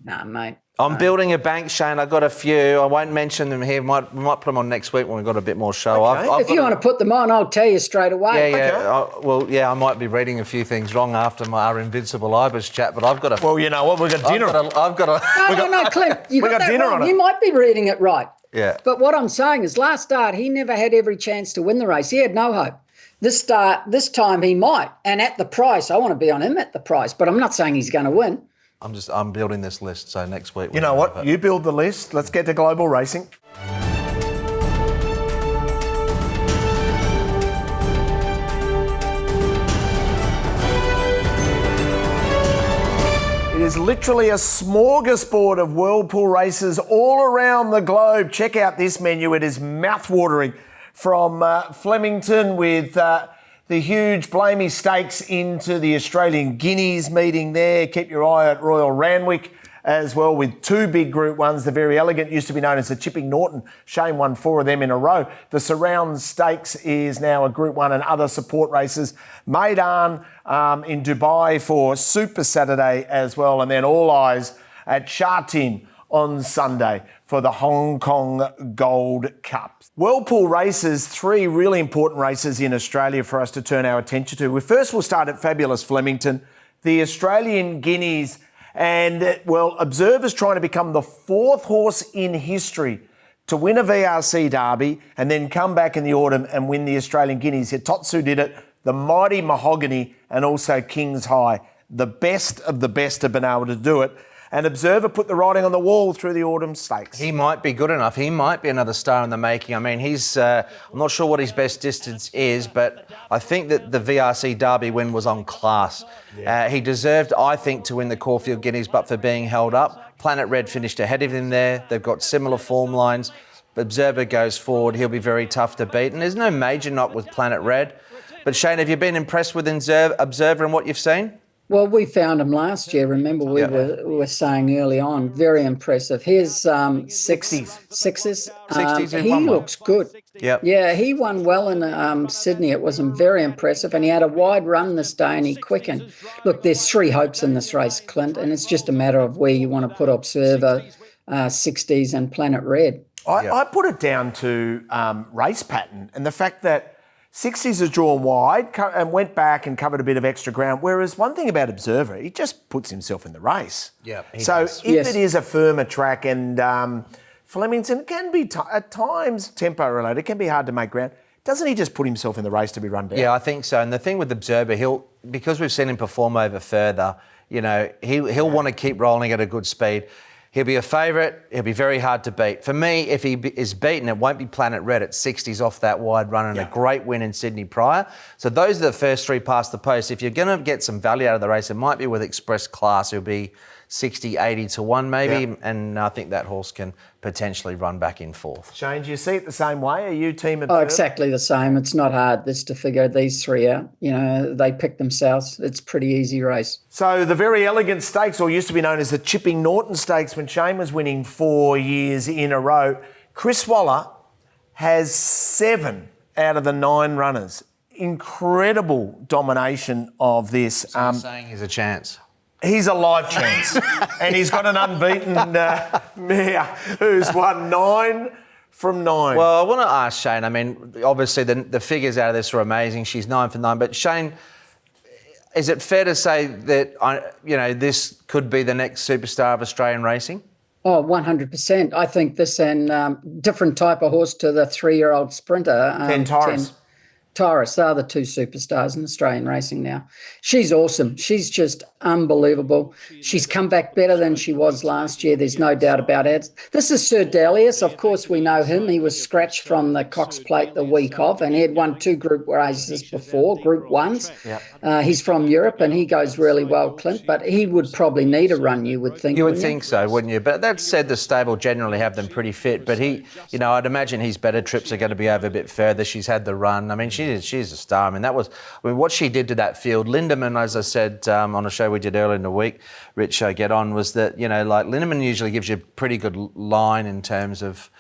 D: Nah, mate.
C: I'm building a bank, Shane. I've got a few. I won't mention them here. We might put them on next week when we've got a bit more show.
B: Okay.
D: If you want to put them on, I'll tell you straight away.
C: Yeah. I might be reading a few things wrong after our Invincible Ibis chat, but I've got a...
B: Well, you know what? We've got dinner.
D: No, Clint. You got that
B: dinner
D: wrong.
B: on it.
D: You might be reading it right.
C: Yeah.
D: But what I'm saying is last start, he never had every chance to win the race. He had no hope. This time he might. And at the price, I want to be on him at the price, but I'm not saying he's going to win.
C: I'm building this list, so next week...
B: You know what? You build the list. Let's get to global racing. It is literally a smorgasbord of whirlpool races all around the globe. Check out this menu. It is mouthwatering from Flemington with... the huge Blamey Stakes into the Australian Guineas meeting there. Keep your eye at Royal Randwick as well with 2 big Group 1s. The Very Elegant used to be known as the Chipping Norton. Shane won 4 of them in a row. The Surround Stakes is now a Group 1 and other support races. Maidan in Dubai for Super Saturday as well. And then all eyes at Sha Tin on Sunday for the Hong Kong Gold Cup. Whirlpool races, 3 really important races in Australia for us to turn our attention to. First, we'll start at fabulous Flemington, the Australian Guineas, and, observers trying to become the 4th horse in history to win a VRC Derby and then come back in the autumn and win the Australian Guineas. Totsu did it, the mighty Mahogany and also King's High. The best of the best have been able to do it. And Observer put the writing on the wall through the autumn stakes. He
C: might be good enough. He might be another star in the making. I mean, he's... I'm not sure what his best distance is, but I think that the VRC Derby win was on class. Yeah. He deserved, I think, to win the Caulfield Guineas, but for being held up. Planet Red finished ahead of him there. They've got similar form lines. Observer goes forward. He'll be very tough to beat. And there's no major knock with Planet Red. But, Shane, have you been impressed with Observer and what you've seen?
D: Well, we found him last year. Remember, we were saying early on, very impressive. Here's 60s. Sixes.
C: 60s
D: he looks good.
C: Yep.
D: Yeah, he won well in Sydney. It was very impressive, and he had a wide run this day, and he quickened. Look, there's 3 hopes in this race, Clint, and it's just a matter of where you want to put Observer, 60s, and Planet Red.
B: I put it down to race pattern and the fact that 60s has drawn wide and went back and covered a bit of extra ground, whereas one thing about Observer, he just puts himself in the race.
C: Yeah.
B: So if it is a firmer track and Flemington can be, at times, tempo-related, it can be hard to make ground, doesn't he just put himself in the race to be run down?
C: Yeah, I think so. And the thing with Observer, because we've seen him perform over further, he'll want to keep rolling at a good speed. He'll be a favourite. He'll be very hard to beat. For me, if he is beaten, it won't be Planet Red at 60s off that wide run and a great win in Sydney prior. So those are the first 3 past the post. If you're going to get some value out of the race, it might be with Express Class, who'll be 60, 80 to 1 maybe,
B: Yeah.
C: and I think that horse can potentially run back in fourth.
B: Shane, do you see it the same way? Are you team at
D: Oh,
B: third?
D: exactly the same. It's not hard this to figure these three out. You know, they pick themselves. It's a pretty easy race.
B: So the Very Elegant Stakes, or used to be known as the Chipping Norton Stakes, when Shane was winning 4 years in a row, Chris Waller has 7 out of the 9 runners. Incredible domination of this.
C: So you're saying he's a chance?
B: He's a live chance. And he's got an unbeaten mare who's won 9 from 9.
C: Well, I want to ask Shane, I mean, obviously the figures out of this are amazing. She's 9 for 9. But Shane, is it fair to say that, this could be the next superstar of Australian racing?
D: Oh, 100%. I think this and different type of horse to the 3-year-old sprinter.
B: 10 Taurus.
D: Taurus, they are the 2 superstars in Australian racing now. She's awesome. She's just unbelievable. She's come back better than she was last year. There's no doubt about it. This is Sir Delius. Of course, we know him. He was scratched from the Cox Plate the week of, and he had won 2 group races before, Group 1s.
B: Yep.
D: He's from Europe, and he goes really well, Clint, but he would probably need a run, you would think.
C: You would think so, wouldn't you? But that said, the stable generally have them pretty fit. But he, I'd imagine his better trips are going to be over a bit further. She's had the run. I mean, she's a star. I mean, what she did to that field. Lindemann, as I said on a show we did earlier in the week, Richo Get On, was that, like Lindemann usually gives you a pretty good line in terms of,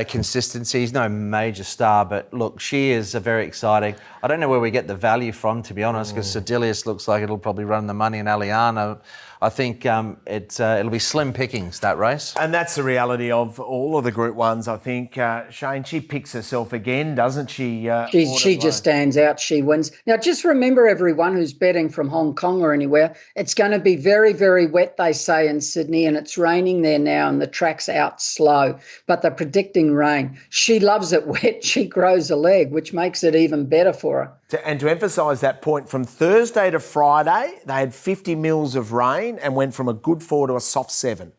C: consistency. He's no major star, but look, she is a very exciting. I don't know where we get the value from, to be honest, because Sedilius looks like it'll probably run the money, and Aliana, I think it'll be slim pickings, that race.
B: And that's the reality of all of the Group 1s, I think. Shane, she picks herself again, doesn't she?
D: She just stands out. She wins. Now, just remember, everyone who's betting from Hong Kong or anywhere, it's going to be very, very wet, they say, in Sydney, and it's raining there now, and the track's out slow, but they're predicting rain. She loves it wet. She grows a leg, which makes it even better for her.
B: And to emphasise that point, from Thursday to Friday, they had 50 mils of rain and went from a good 4 to a soft 7.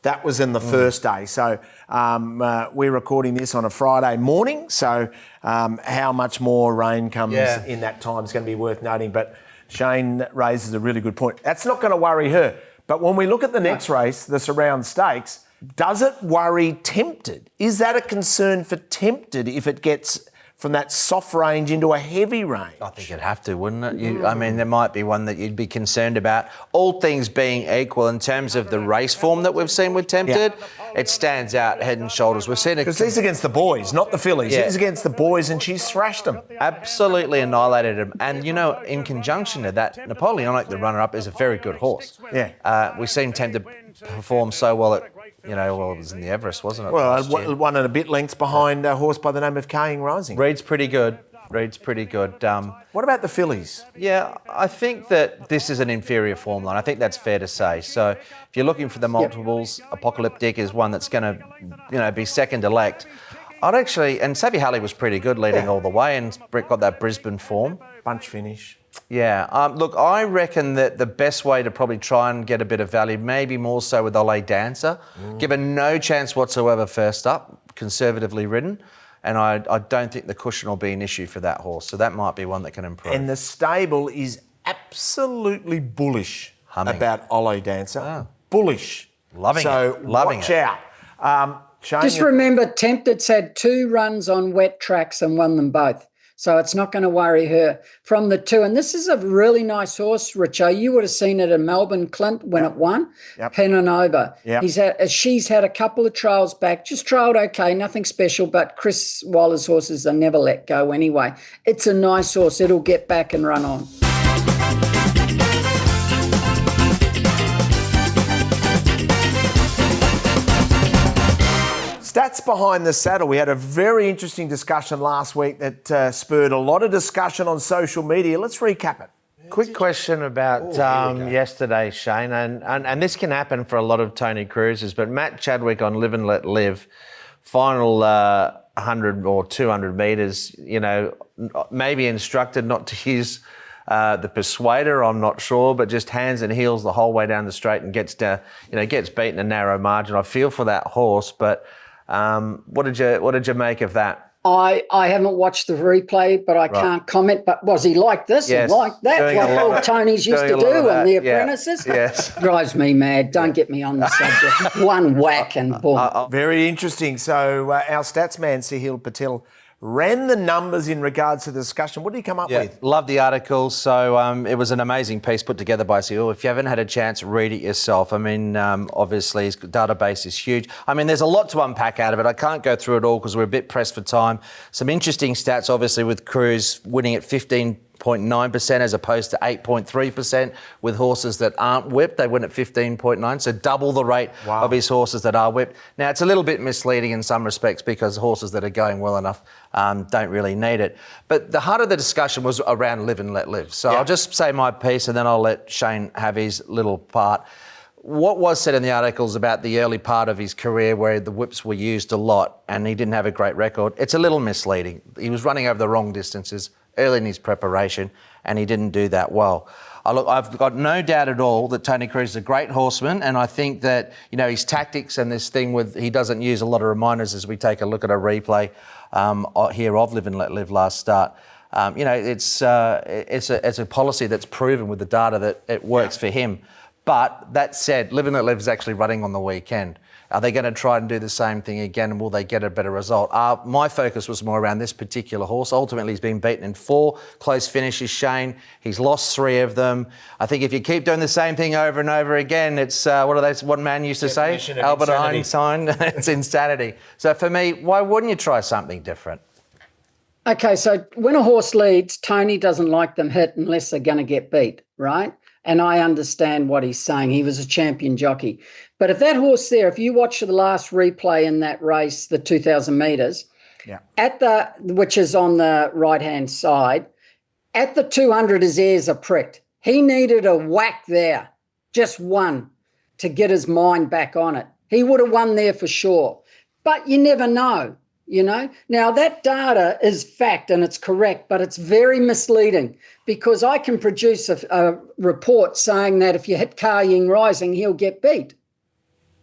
B: That was in the first day. So we're recording this on a Friday morning. So how much more rain comes in that time is going to be worth noting. But Shane raises a really good point. That's not going to worry her. But when we look at the next race, the Surround Stakes, does it worry Tempted? Is that a concern for Tempted if it gets from that soft range into a heavy range?
C: I think you'd have to, wouldn't it? I mean, there might be one that you'd be concerned about. All things being equal, in terms of the race form that we've seen with Tempted, it stands out head and shoulders. We've seen it
B: because he's against the boys, not the fillies.
C: Yeah.
B: He's against the boys, and she's thrashed them.
C: Absolutely annihilated him. And, in conjunction to that, Napoleonic, the runner-up, is a very good horse.
B: Yeah.
C: We've seen Tempted perform so well at, it was in the Everest, wasn't it?
B: Well, one and a bit lengths behind a horse by the name of KA YING RISIng.
C: Reed's pretty good.
B: What about the fillies?
C: Yeah, I think that this is an inferior form line. I think that's fair to say. So if you're looking for the multiples, Apocalyptic is one that's going to, be second elect. And Savvy Halley was pretty good leading all the way and got that Brisbane form.
B: Bunch finish.
C: Yeah. Look, I reckon that the best way to probably try and get a bit of value, maybe more so with Ole Dancer, given no chance whatsoever first up, conservatively ridden. And I don't think the cushion will be an issue for that horse. So that might be one that can improve.
B: And the stable is absolutely bullish about Ole Dancer.
C: Oh.
B: Bullish.
C: Loving it.
B: Watch out. Shane,
D: Just remember, Tempted's had 2 runs on wet tracks and won them both. So it's not going to worry her from the 2. And this is a really nice horse, Richo. You would have seen it in Melbourne, Clint, when it won. Pen and Over. She's had a couple of trials back, just trialled okay, nothing special, but Chris Waller's horses are never let go anyway. It's a nice horse. It'll get back and run on.
B: Stats behind the saddle. We had a very interesting discussion last week that spurred a lot of discussion on social media. Let's recap it.
I: Quick question about yesterday, Shane, and this can happen for a lot of Tony Cruisers, but Matt Chadwick on Liveandletlive, final 100 or 200 metres, maybe instructed not to use the Persuader, I'm not sure, but just hands and heels the whole way down the straight and gets beaten a narrow margin. I feel for that horse, but what did you make of that?
D: I haven't watched the replay, but I can't comment. But was he like this and like that?
C: Doing
D: Like all Tony's used to do and The Apprentices?
C: Yes.
D: Drives me mad. Don't get me on the subject. One whack and boom.
B: Very interesting. So our stats man, Sahil Patel, ran the numbers in regards to the discussion. What did he come up with?
C: Love the article. So it was an amazing piece put together by Sahil. If you haven't had a chance, read it yourself. I mean, obviously his database is huge. I mean, there's a lot to unpack out of it. I can't go through it all because we're a bit pressed for time. Some interesting stats, obviously, with Cruise winning at 15.9% as opposed to 8.3% with horses that aren't whipped. They win at 15.9%, so double the rate of his horses that are whipped. Now, it's a little bit misleading in some respects because horses that are going well enough don't really need it. But the heart of the discussion was around Live and Let Live. So I'll just say my piece and then I'll let Shane have his little part. What was said in the articles about the early part of his career where the whips were used a lot and he didn't have a great record, it's a little misleading. He was running over the wrong distances early in his preparation and he didn't do that well. Look, I've got no doubt at all that Tony Cruz is a great horseman, and I think that, you know, his tactics and this thing with he doesn't use a lot of reminders as we take a look at a replay here of Live and Let Live last start. You know, it's a policy that's proven with the data that it works for him. But that said, Live and Let Live is actually running on the weekend. Are they going to try and do the same thing again, and will they get a better result? My focus was more around this particular horse. Ultimately, he's been beaten in 4 close finishes, Shane. He's lost 3 of them. I think if you keep doing the same thing over and over again, it's, what man used to say? Albert Einstein, it's insanity. So for me, why wouldn't you try something different?
D: Okay, so when a horse leads, Tony doesn't like them hit unless they're going to get beat, right? And I understand what he's saying. He was a champion jockey. But if that horse there, if you watch the last replay in that race, the 2,000 metres, which is on the right-hand side, at the 200, his ears are pricked. He needed a whack there, just one, to get his mind back on it. He would have won there for sure. But you never know. You know, now that data is fact and it's correct, but it's very misleading because I can produce a report saying that if you hit KA YING Rising, he'll get beat.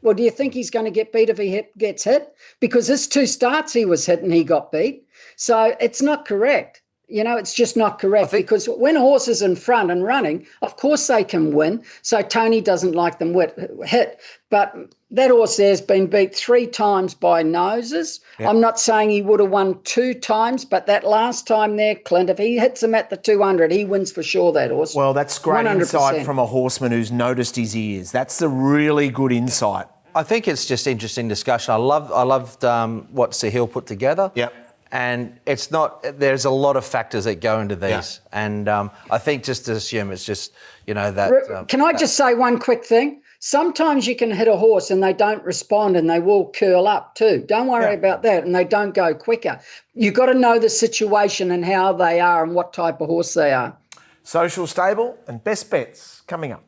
D: Well, do you think he's going to get beat if he gets hit? Because his 2 starts he was hit and he got beat. So it's not correct. You know, it's just not correct because when a horse is in front and running, of course they can win. So Tony doesn't like them hit. But that horse there has been beat 3 times by noses. Yep. I'm not saying he would have won 2 times, but that last time there, Clint, if he hits him at the 200, he wins for sure, that horse.
B: Well, that's great
D: 100%.
B: Insight from a horseman who's noticed his ears. That's the really good insight.
C: I think it's just interesting discussion. I loved what Sahil put together.
B: Yep.
C: And it's not, there's a lot of factors that go into these. Yeah. And I think just to assume it's just, you know, that...
D: Can I just say one quick thing? Sometimes you can hit a horse and they don't respond and they will curl up too. Don't worry about that, and they don't go quicker. You've got to know the situation and how they are and what type of horse they are.
B: Social Stable and Best Bets coming up.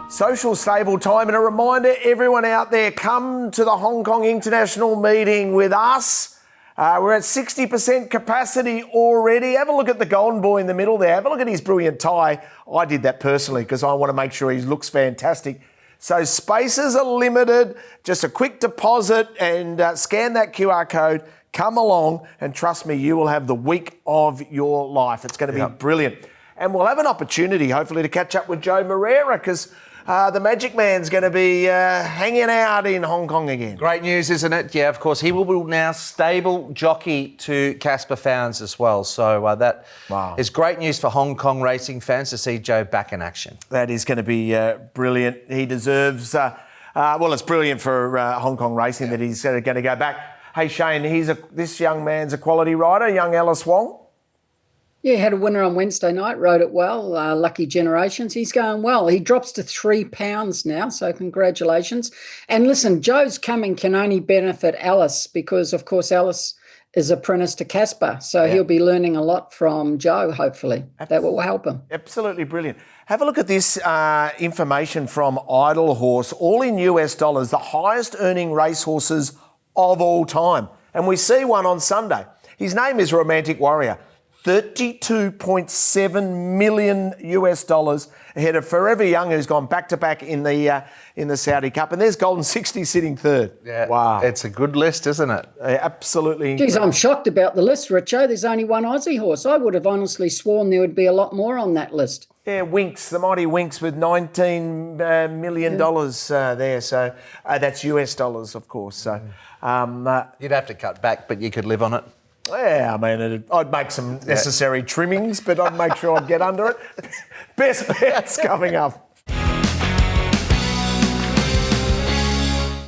B: Social Stable time, and a reminder, everyone out there, come to the Hong Kong International meeting with us. We're at 60% capacity already. Have a look at the golden boy in the middle there. Have a look at his brilliant tie. I did that personally because I want to make sure he looks fantastic. So spaces are limited. Just a quick deposit and scan that QR code. Come along and trust me, you will have the week of your life. It's going to be brilliant. And we'll have an opportunity, hopefully, to catch up with Joe Moreira because the Magic Man's going to be hanging out in Hong Kong again.
C: Great news, isn't it? Yeah, of course. He will be now stable jockey to Casper Fownes as well. So that is great news for Hong Kong racing fans to see Joe back in action.
B: That is going to be brilliant. He deserves... well, it's brilliant for Hong Kong racing that he's going to go back. Hey, Shane, this young man's a quality rider, young Alice Wong.
D: Yeah, had a winner on Wednesday night, rode it well. Lucky Generations. He's going well. He drops to 3 pounds now, so congratulations. And listen, Joe's coming can only benefit Alice because, of course, Alice is apprentice to Casper. So he'll be learning a lot from Joe, hopefully. That will help him.
B: Absolutely brilliant. Have a look at this information from Idle Horse, all in US dollars, the highest earning racehorses of all time. And we see one on Sunday. His name is Romantic Warrior. $32.7 million US dollars ahead of Forever Young, who's gone back-to-back in the Saudi Cup. And there's Golden 60 sitting third.
C: Yeah,
B: wow.
C: It's a good list, isn't it?
B: Absolutely
D: Geez,
B: incredible.
D: I'm shocked about the list, Richo. There's only one Aussie horse. I would have honestly sworn there would be a lot more on that list.
B: Yeah, Winks, the mighty Winks with $19 million there. So that's US dollars, of course. So
C: You'd have to cut back, but you could live on it.
B: yeah, I mean, I'd make some necessary trimmings, but I'd make sure I'd get under it. Best bets coming up.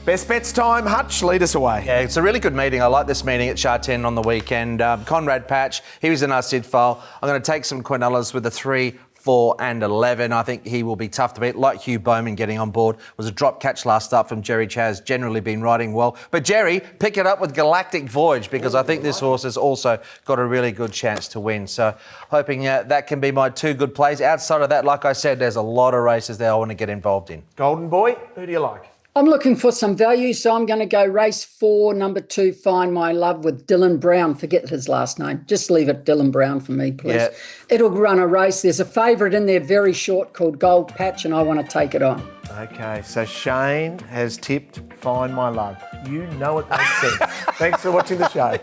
B: Best bets time. Hutch, lead us away.
C: Yeah, it's a really good meeting. I like this meeting at Shah 10 on the weekend. Conrad Patch, he was in our Sid file. I'm going to take some Quinellas with the 3, 4 and 11. I think he will be tough to beat. Like Hugh Bowman getting on board. Was a drop catch last start from Jerry Chaz. Generally been riding well. But Jerry, pick it up with Galactic Voyage because I think this horse has also got a really good chance to win. So hoping that can be my 2 good plays. Outside of that, like I said, there's a lot of races there I want to get involved in.
B: Golden Boy, who do you like?
D: I'm looking for some value, so I'm going to go race 4, number 2, Find My Love with Dylan Brown. Forget his last name. Just leave it Dylan Brown for me, please.
C: Yeah.
D: It'll run a race. There's a favourite in there, very short, called Gold Patch, and I want to take it on.
B: Okay, so Shane has tipped Find My Love. You know it makes sense. Thanks for watching the show.